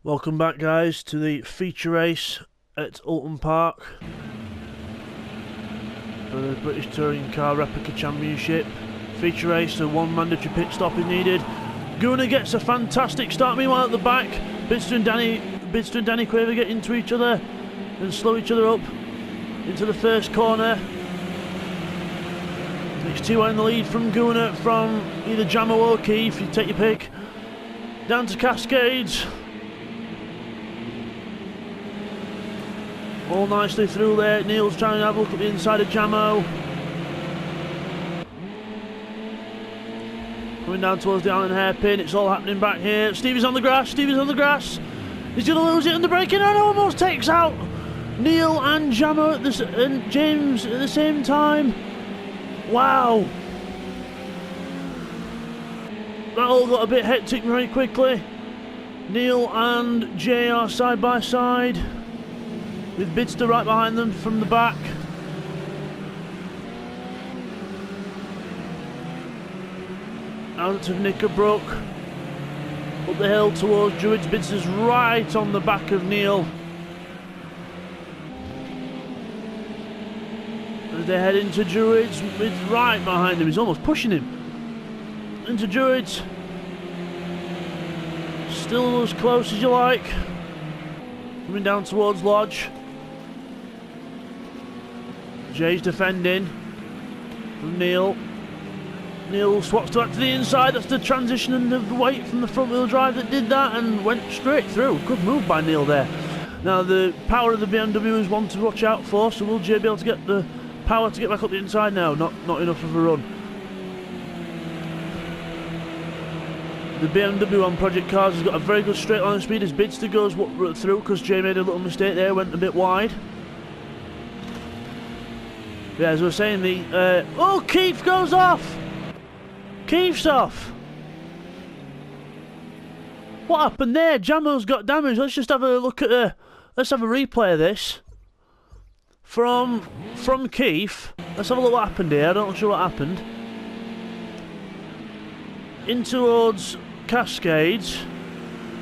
Welcome back, guys, to the feature race at Oulton Park for the British Touring Car Replica Championship. Feature race, so one mandatory pit stop is needed. Gunnar gets a fantastic start. Meanwhile, at the back, Bidzster and Danny Quaver get into each other and slow each other up into the first corner. It's 2 in the lead from Gunnar from either Jamo or Keith, you take your pick. Down to Cascades. All nicely through there. Neil's trying to have a look at the inside of Jamo. Coming down towards the Allen hairpin. It's all happening back here. Stevie's on the grass. Stevie's on the grass. He's going to lose it on the braking and almost takes out Neil and Jamo and James at the same time. Wow. That all got a bit hectic very quickly. Neil and Jay are side by side, with Bidzster right behind them from the back. Out of Knickerbrook, up the hill towards Druids. Bidzster's right on the back of Neil as they head into Druids. It's right behind him, he's almost pushing him into Druids. Still as close as you like. Coming down towards Lodge. Jay's defending from Neil. Neil swaps to the inside. That's the transition and the weight from the front wheel drive that did that and went straight through. Good move by Neil there. Now the power of the BMW is one to watch out for, so will Jay be able to get the power to get back up the inside now? Not enough of a run. The BMW on Project Cars has got a very good straight line of speed as Bidzster goes through, because Jay made a little mistake there, went a bit wide. Yeah, as I was saying, oh, Keith goes off! Keith's off! What happened there? Jamo's got damage. Let's just have a look at let's have a replay of this. From Keith. Let's have a look what happened here. I'm not sure what happened. In towards Cascades.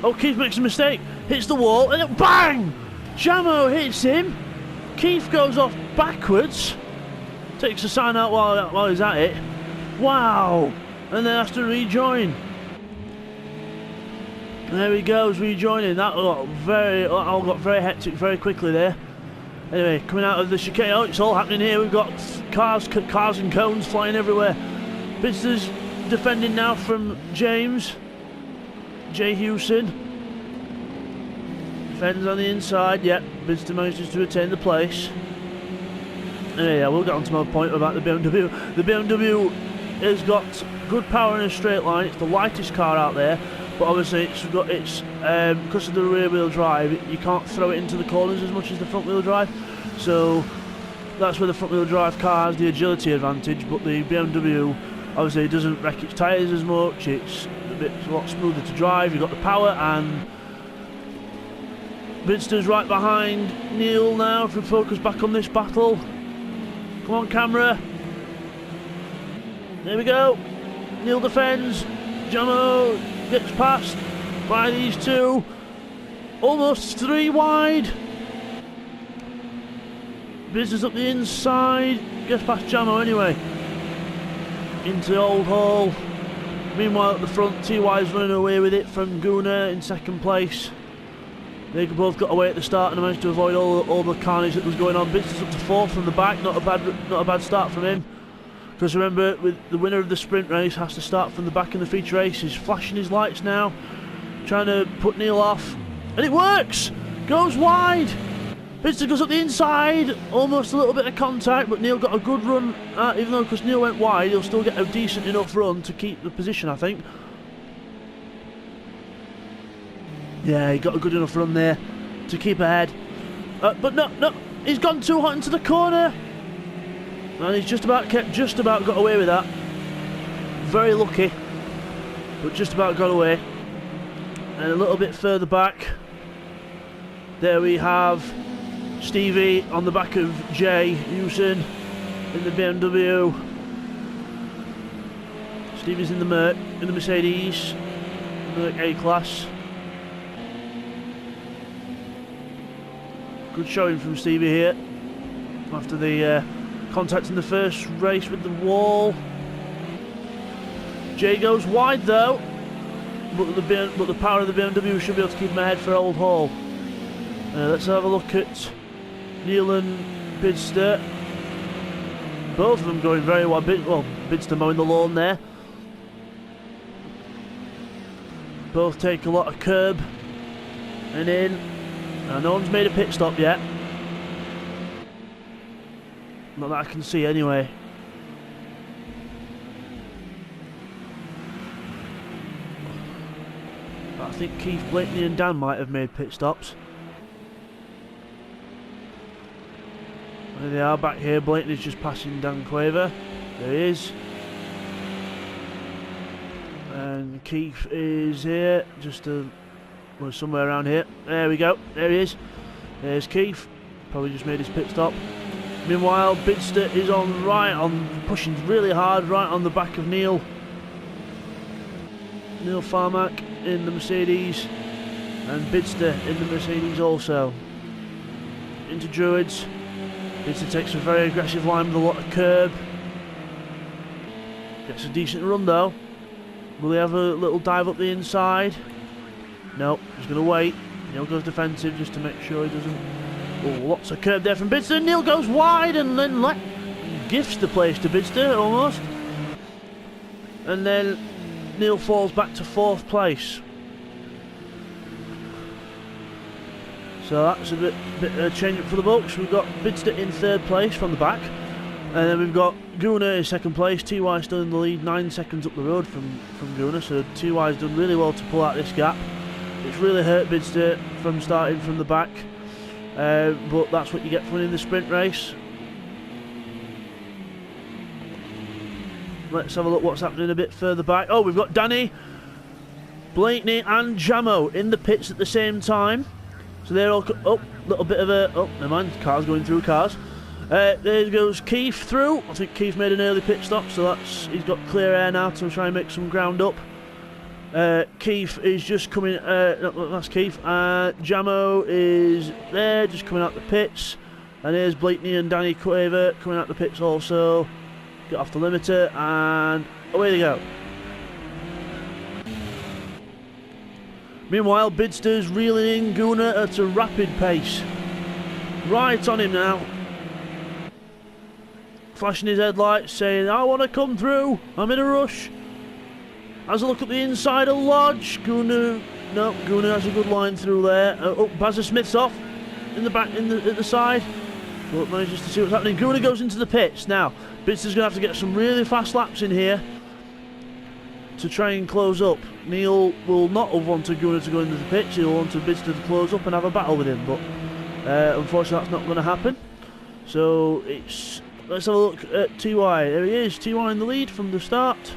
Oh, Keith makes a mistake. Hits the wall and then bang! Jamo hits him. Keith goes off backwards. Takes a sign out while he's at it. Wow! And then has to rejoin. There he goes, rejoining. That all got very hectic very quickly there. Anyway, coming out of the chicane. Oh, it's all happening here. We've got cars and cones flying everywhere. Bidzster's defending now from James. Jay Hewson. Defends on the inside. Yep, Bidzster manages to retain the place. Yeah, we'll get on to my point about the BMW. The BMW has got good power in a straight line. It's the lightest car out there, but obviously because of the rear wheel drive, you can't throw it into the corners as much as the front wheel drive. So that's where the front wheel drive car has the agility advantage, but the BMW obviously doesn't wreck its tyres as much. It's a lot smoother to drive. You've got the power, and Bidzster's right behind Neil now. If we focus back on this battle. Come on, camera. There we go. Neil defends. Jamo gets past by these two. Almost 3 wide. Bidzster's up the inside. Gets past Jamo anyway. Into Old Hall. Meanwhile at the front, TY's running away with it from Gunnar in second place. They both got away at the start and managed to avoid all the carnage that was going on. Bidzster's up to 4th from the back, not a bad start from him. Because remember, with the winner of the sprint race has to start from the back in the feature race. He's flashing his lights now, trying to put Neil off, and it works. Goes wide. Bidzster goes up the inside, almost a little bit of contact, but Neil got a good run. Even though because Neil went wide, he'll still get a decent enough run to keep the position, I think. Yeah, he got a good enough run there to keep ahead. But no, he's gone too hot into the corner. And he's just about got away with that. Very lucky, but just about got away. And a little bit further back, there we have Stevie on the back of Jay Hewson in the BMW. Stevie's in the Mercedes, the A-Class. Good showing from Stevie here after the contact in the first race with the wall. Jay goes wide though, but the power of the BMW should be able to keep him ahead for Old Hall. Let's have a look at Neil and Bidzster. Both of them going very well. Bidzster mowing the lawn there. Both take a lot of curb and in. Now, no one's made a pit stop yet. Not that I can see anyway. But I think Keith, Blakeney and Dan might have made pit stops. There they are back here. Blakeney's just passing Dan Quaver. There he is. And Keith is here, well, somewhere around here. There we go. There he is. There's Keith. Probably just made his pit stop. Meanwhile, Bidzster is pushing really hard right on the back of Neil. Neil Farmack in the Mercedes, and Bidzster in the Mercedes also. Into Druids. Bidzster takes a very aggressive line with a lot of curb. Gets a decent run though. Will he have a little dive up the inside? No, he's going to wait. Neil goes defensive just to make sure he doesn't. Oh, lots of curb there from Bidzster. Neil goes wide and then gifts the place to Bidzster almost. And then Neil falls back to 4th place. So that's a bit of change up for the books. We've got Bidzster in 3rd place from the back. And then we've got Gunnar in 2nd place. TY still in the lead, 9 seconds up the road from Gunnar. So TY's done really well to pull out this gap. It's really hurt Bidzster from starting from the back. But that's what you get for winning the sprint race. Let's have a look what's happening a bit further back. Oh, we've got Danny, Blakeney and Jamo in the pits at the same time. So they're all... Oh, little bit of a... Oh, never mind. Cars going through cars. There goes Keith through. I think Keith made an early pit stop, so he's got clear air now to try and make some ground up. Keith is just coming... No, that's Keith. Jamo is there, just coming out the pits. And here's Blakeney and Danny Quaver coming out the pits also. Get off the limiter, and away they go. Meanwhile, Bidzster's reeling in Gunnar at a rapid pace. Right on him now. Flashing his headlights, saying, I want to come through, I'm in a rush. Has a look at the inside of Lodge. Gunnar has a good line through there. Oh, Bazza Smith's off in the back, at the side. But manages to see what's happening. Gunnar goes into the pits. Now, Bidzster's going to have to get some really fast laps in here to try and close up. Neil will not have wanted Gunnar to go into the pits. He'll want Bidzster to close up and have a battle with him. But unfortunately, that's not going to happen. So let's have a look at TY. There he is. TY in the lead from the start.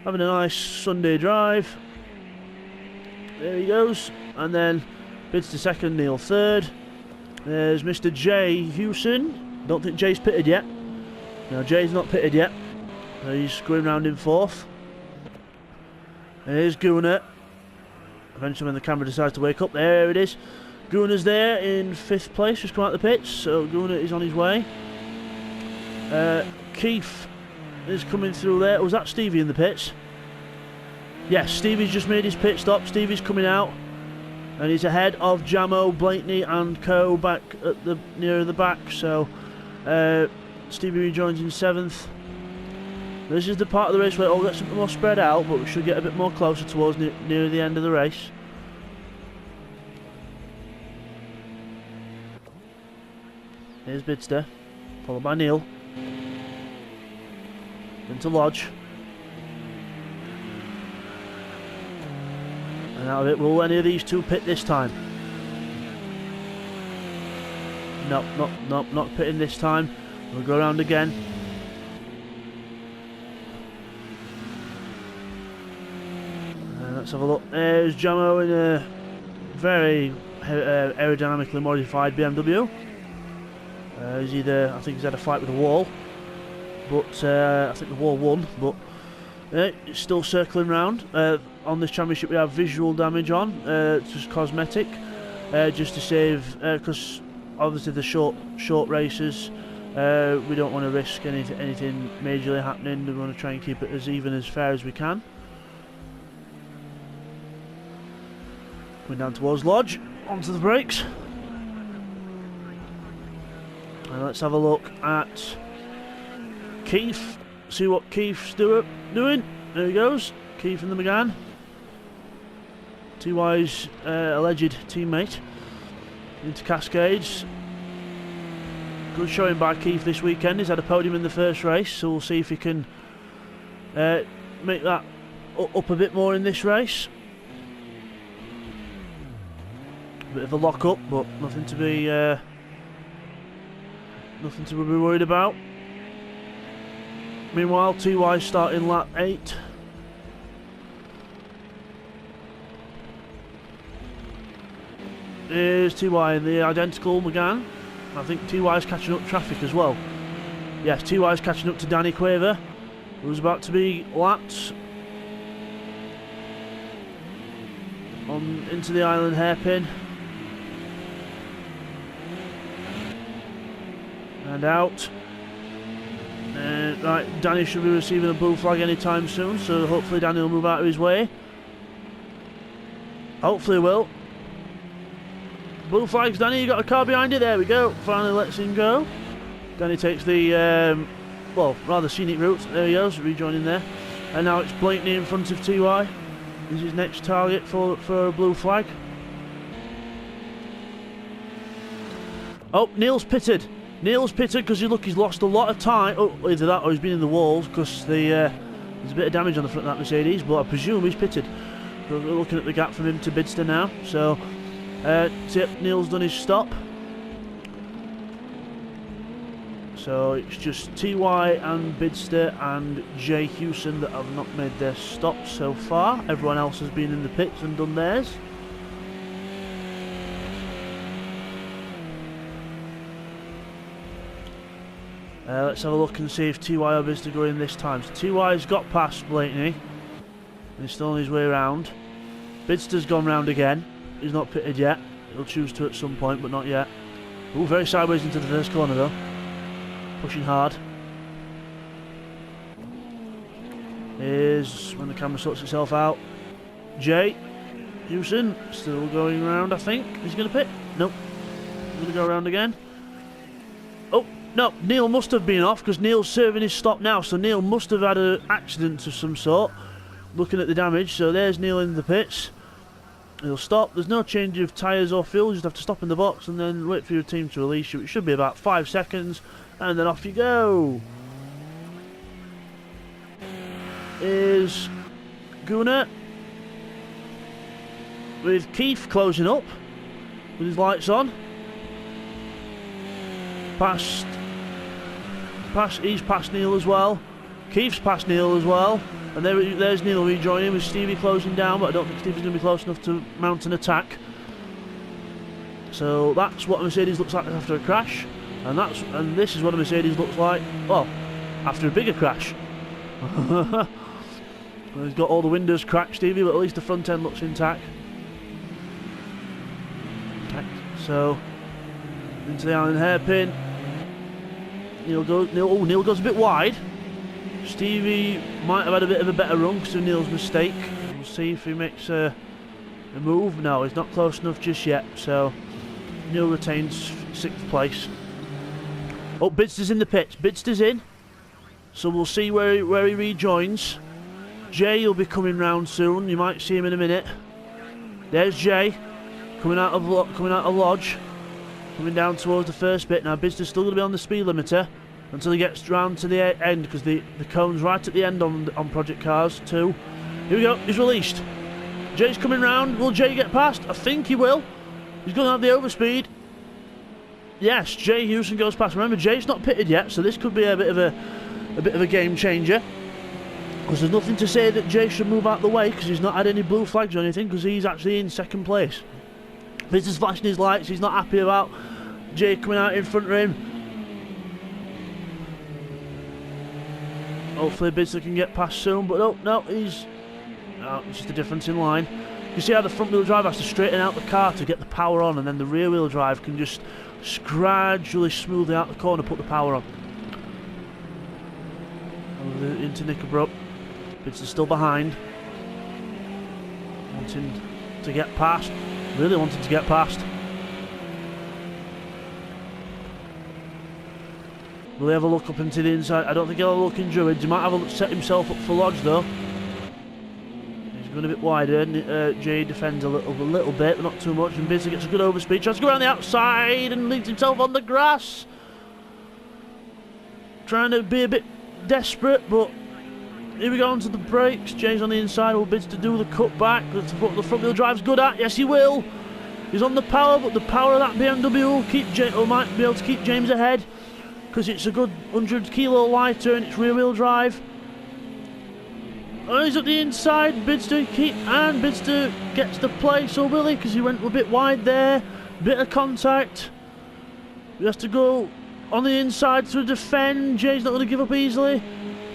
Having a nice Sunday drive. There he goes. And then Bidzster 2nd, Neil 3rd. There's Mr. Jay Hewson. Don't think Jay's pitted yet. No, Jay's not pitted yet. He's going round in 4th. There's Gunnar. Eventually when the camera decides to wake up, there it is. Gunnar's there in 5th place, just come out the pits, so Gunnar is on his way. Keith is coming through there. Was that Stevie in the pits? Yes, Stevie's just made his pit stop. Stevie's coming out. And he's ahead of Jamo, Blakeney and Co back at nearer the back. So Stevie rejoins in 7th. This is the part of the race where it all gets a bit more spread out, but we should get a bit more closer towards near the end of the race. Here's Bidzster, followed by Neil. Into Lodge. And out of it, will any of these two pit this time? No, not pitting this time. We'll go around again. Let's have a look. There's Jamo in a very aerodynamically modified BMW. I think he's had a fight with the wall, but I think the wall won. But it's still circling round. On this championship, we have visual damage on, just cosmetic. just to save, because obviously the short races, we don't want to risk anything majorly happening. We want to try and keep it as even as fair as we can. Going down towards Lodge, onto the brakes. And let's have a look at Keith, see what Keith's doing. There he goes, Keith and the McGann. TY's alleged teammate into Cascades. Good showing by Keith this weekend. He's had a podium in the first race, so we'll see if he can make that up a bit more in this race. Bit of a lock up, but nothing to be worried about. Meanwhile, TY starting lap 8. Here's TY in the identical McGann. I think TY's catching up traffic as well. Yes, TY's catching up to Danny Quaver, who's about to be lapped on into the island hairpin. And out. Right, Danny should be receiving a blue flag anytime soon, so hopefully Danny will move out of his way. Hopefully he will. Blue flags, Danny, you got a car behind you, there we go. Finally lets him go. Danny takes the, well, rather scenic route, there he goes, rejoining there. And now it's Blakeney in front of TY. This is his next target for a blue flag. Oh, Neil's pitted. Neil's pitted because he's lost a lot of time. Oh, either that or he's been in the walls because there's a bit of damage on the front of that Mercedes, but I presume he's pitted. We're looking at the gap from him to Bidzster now. So, Neil's done his stop. So it's just TY and Bidzster and Jay Hewson that have not made their stops so far. Everyone else has been in the pits and done theirs. Let's have a look and see if TY or Bidzster go in this time. So TY's got past Blakeney. And he's still on his way around. Bidzster's gone round again. He's not pitted yet. He'll choose to at some point, but not yet. Ooh, very sideways into the first corner though. Pushing hard. Here's when the camera sorts itself out. Jay Hewson still going round, I think. Is he going to pit? Nope. He's going to go around again. Oh, no. Neil must have been off because Neil's serving his stop now. So Neil must have had an accident of some sort. Looking at the damage. So there's Neil in the pits. He'll stop. There's no change of tyres or fuel. You just have to stop in the box and then wait for your team to release you. It should be about 5 seconds. And then off you go. Is Gunnar with Keith closing up with his lights on. He's past Neil as well. Keith's past Neil as well. And there's Neil rejoining with Stevie closing down, but I don't think Stevie's going to be close enough to mount an attack. So that's what a Mercedes looks like after a crash. And this is what a Mercedes looks like, well, after a bigger crash. He's got all the windows cracked, Stevie, but at least the front end looks intact. So, into the island hairpin. Neil goes a bit wide. Stevie might have had a bit of a better run because of Neil's mistake. We'll see if he makes a move. No, he's not close enough just yet, so Neil retains 6th place. Oh, Bidzster's in the pits. Bidzster's in. So we'll see where he rejoins. Jay will be coming round soon. You might see him in a minute. There's Jay coming out of Lodge, coming down towards the first bit. Now Bidzster's still going to be on the speed limiter until he gets round to the end because the cone's right at the end on Project Cars 2. Here we go. He's released. Jay's coming round. Will Jay get past? I think he will. He's going to have the overspeed. Yes, Jay Hewson goes past. Remember, Jay's not pitted yet, so this could be a bit of a game changer. Because there's nothing to say that Jay should move out the way because he's not had any blue flags or anything because he's actually in 2nd place. Bidzster's flashing his lights. He's not happy about Jay coming out in front of him. Hopefully Bidzster can get past soon, but oh, no, it's just a difference in line. You see how the front wheel drive has to straighten out the car to get the power on, and then the rear wheel drive can just gradually smoothly out the corner put the power on. Into Knickerbrook. Bidzster's still behind. Wanting to get past. Really wanting to get past. Will he have a look up into the inside? I don't think he'll have a look in Druids. He might have a set himself up for Lodge though. He's going a bit wider. Jay defends a little bit, but not too much. And Bidzster gets a good overspeed. Tries to go around the outside and leaves himself on the grass. Trying to be a bit desperate, but here we go onto the brakes. Jay's on the inside. Will Bidzster do the cutback? That's what the front wheel drive's good at. Yes, he will. He's on the power, but the power of that BMW will keep might be able to keep James ahead, because it's a good 100 kilo lighter and it's rear wheel drive. Oh, he's at the inside. Bidzster gets the place, or will he? Because he went a bit wide there. Bit of contact. He has to go on the inside to defend. Jay's not going to give up easily.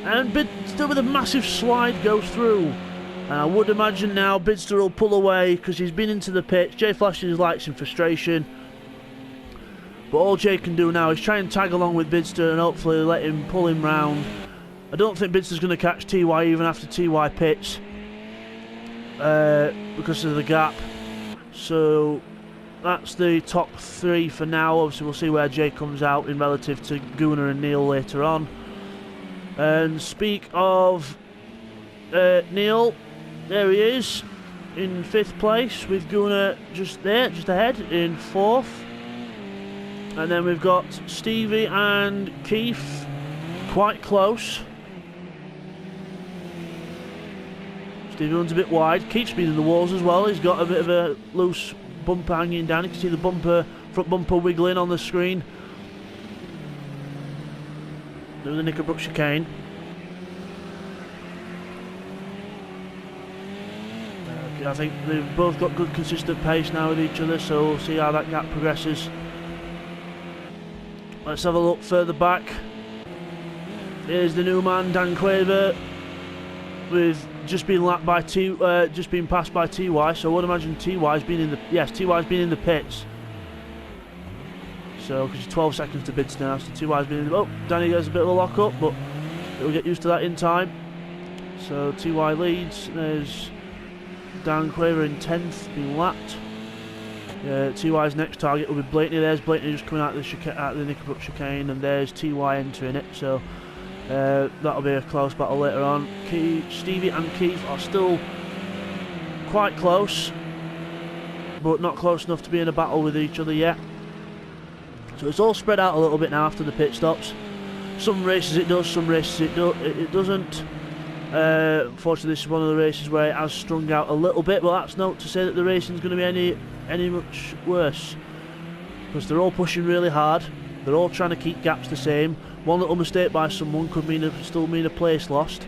And Bidzster with a massive slide goes through. And I would imagine now Bidzster will pull away because he's been into the pits. Jay flashes his lights in frustration. But all Jay can do now is try and tag along with Bidzster and hopefully let him pull him round. I don't think Bidzster's going to catch TY even after TY pits because of the gap. So that's the top three for now. Obviously we'll see where Jay comes out in relative to Gunnar and Neil later on. And speak of Neil, there he is in 5th place with Gunnar just ahead in 4th. And then we've got Stevie and Keith quite close. Stevie runs a bit wide. Keith's been in the walls as well. He's got a bit of a loose bumper hanging down. You can see the front bumper wiggling on the screen. Doing the Knickerbrook chicane. I think they've both got good consistent pace now with each other, so we'll see how that gap progresses. Let's have a look further back. Here's the new man, Dan Quaver, with just being lapped by just being passed by TY. So I would imagine TY's been in the pits. So because 12 seconds to Bidzster now, so TY's been in the. Oh, Danny gets a bit of a lock up, but he'll get used to that in time. So TY leads. There's Dan Quaver in 10th, being lapped. TY's next target will be Blakeney. There's Blakeney just coming out of the Knickerbrook chicane, and there's TY entering it. So that'll be a close battle later on. Stevie and Keith are still quite close, but not close enough to be in a battle with each other yet. So it's all spread out a little bit now after the pit stops. Some races it does, some races it doesn't. Unfortunately, this is one of the races where it has strung out a little bit, but that's not to say that the racing's going to be any much worse, because they're all pushing really hard. They're all trying to keep gaps the same. One little mistake by someone could still mean a place lost.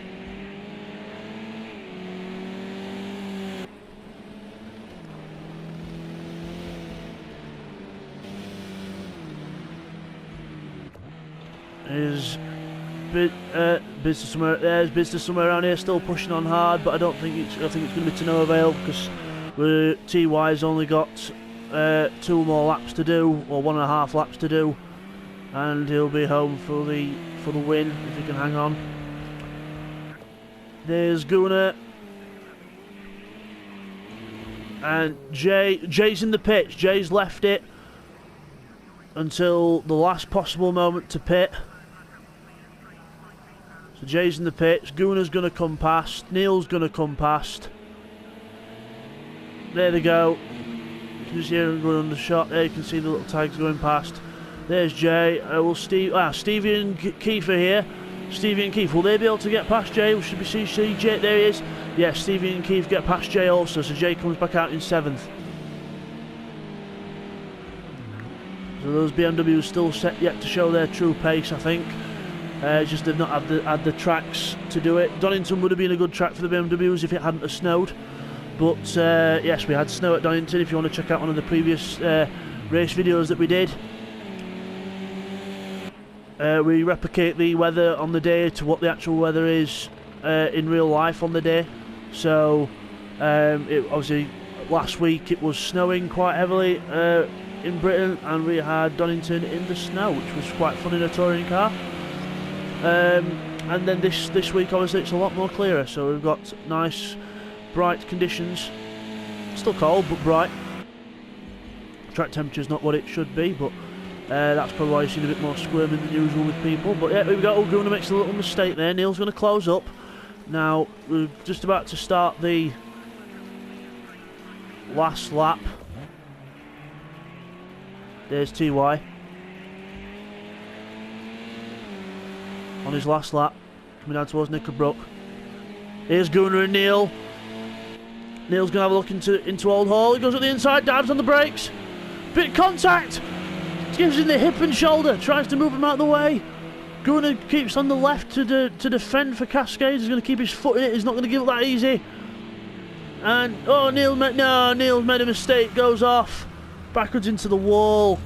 Bidzster somewhere. There's Bidzster somewhere around here, still pushing on hard, but I think it's going to be to no avail, because TY's only got 2 more laps to do, or 1.5 laps to do, and he'll be home for the win if he can hang on. There's Gunnar and Jay's in the pits. Jay's left it until the last possible moment to pit. So Jay's in the pits. Gunnar's going to come past. Neil's going to come past. There they go. You can just hear him going on the shot. There you can see the little tags going past. There's Jay. Stevie and Keith are here. Stevie and Keith, will they be able to get past Jay? Should we see Jay? There he is. Yes, Stevie and Keith get past Jay also. So Jay comes back out in 7th. So those BMWs still yet to show their true pace, I think. Just they've not had the tracks to do it. Donington would have been a good track for the BMWs if it hadn't have snowed. But yes, we had snow at Donington. If you want to check out one of the previous race videos that we did, we replicate the weather on the day to what the actual weather is in real life on the day. So it obviously last week it was snowing quite heavily in Britain, and we had Donington in the snow, which was quite fun in a touring car. And then this week obviously it's a lot more clearer, so we've got nice bright conditions. Still cold but bright. Track temperature's not what it should be, but that's probably why you've seen a bit more squirming than usual with people. But yeah, we've got Oulton makes a little mistake there. Neil's going to close up. Now we're just about to start the last lap. There's TY on his last lap, coming down towards Knickerbrook. Here's Gunnar and Neil. Neil's going to have a look into Old Hall. He goes at the inside, dives on the brakes. Bit of contact. Gives him the hip and shoulder. Tries to move him out of the way. Gunnar keeps on the left to defend for Cascades. He's going to keep his foot in it. He's not going to give it that easy. And oh, Neil's made a mistake. Goes off backwards into the wall.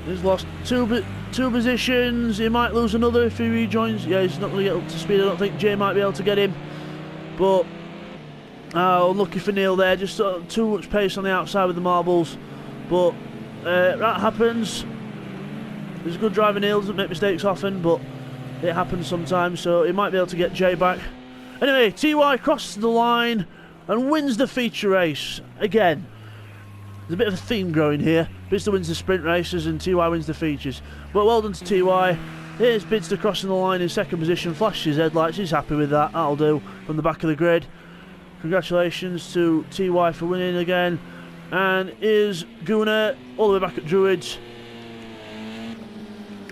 He's lost two positions. He might lose another if he rejoins. Yeah, he's not going to get up to speed. I don't think Jay might be able to get him. But unlucky for Neil there. Just too much pace on the outside with the marbles. But that happens. He's a good driver, Neil. Doesn't make mistakes often, but it happens sometimes. So he might be able to get Jay back. Anyway, TY crosses the line and wins the feature race again. There's a bit of a theme growing here. Bidzster wins the sprint races and TY wins the features. But well done to TY. Here's Bidzster crossing the line in second position. Flashes his headlights. He's happy with that. That'll do from the back of the grid. Congratulations to TY for winning again. And here's Gunnar all the way back at Druids.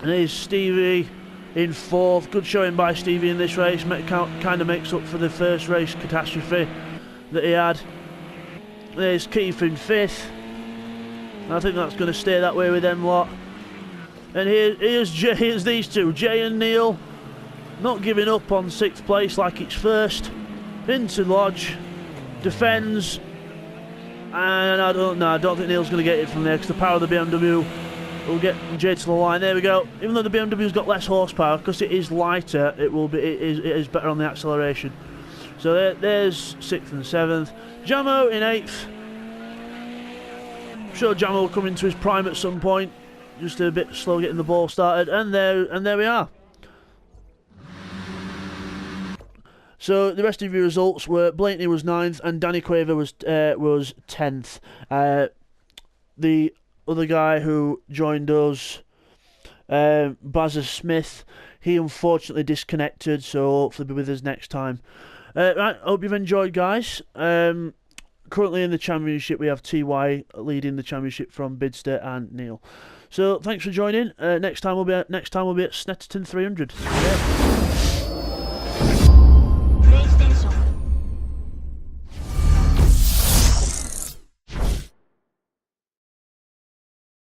And here's Stevie in fourth. Good showing by Stevie in this race. Kind of makes up for the first race catastrophe that he had. There's Keith in fifth. I think that's going to stay that way with them lot. And here's these two, Jay and Neil, not giving up on sixth place like it's first. Into Lodge, defends, and I don't think Neil's going to get it from there because the power of the BMW will get Jay to the line. There we go. Even though the BMW's got less horsepower, because it is lighter, it is better on the acceleration. So there's sixth and seventh. Jamo in eighth. I'm sure Jamo will come into his prime at some point. Just a bit slow getting the ball started, and there we are. So the rest of your results were Blakeney was 9th and Danny Quaver was 10th. The other guy who joined us, Bazza Smith, he unfortunately disconnected, so hopefully be with us next time. Right, hope you've enjoyed, guys. Currently in the championship we have TY leading the championship from Bidzster and Neil. So thanks for joining. Next time we'll be at Snetterton 300. Yeah.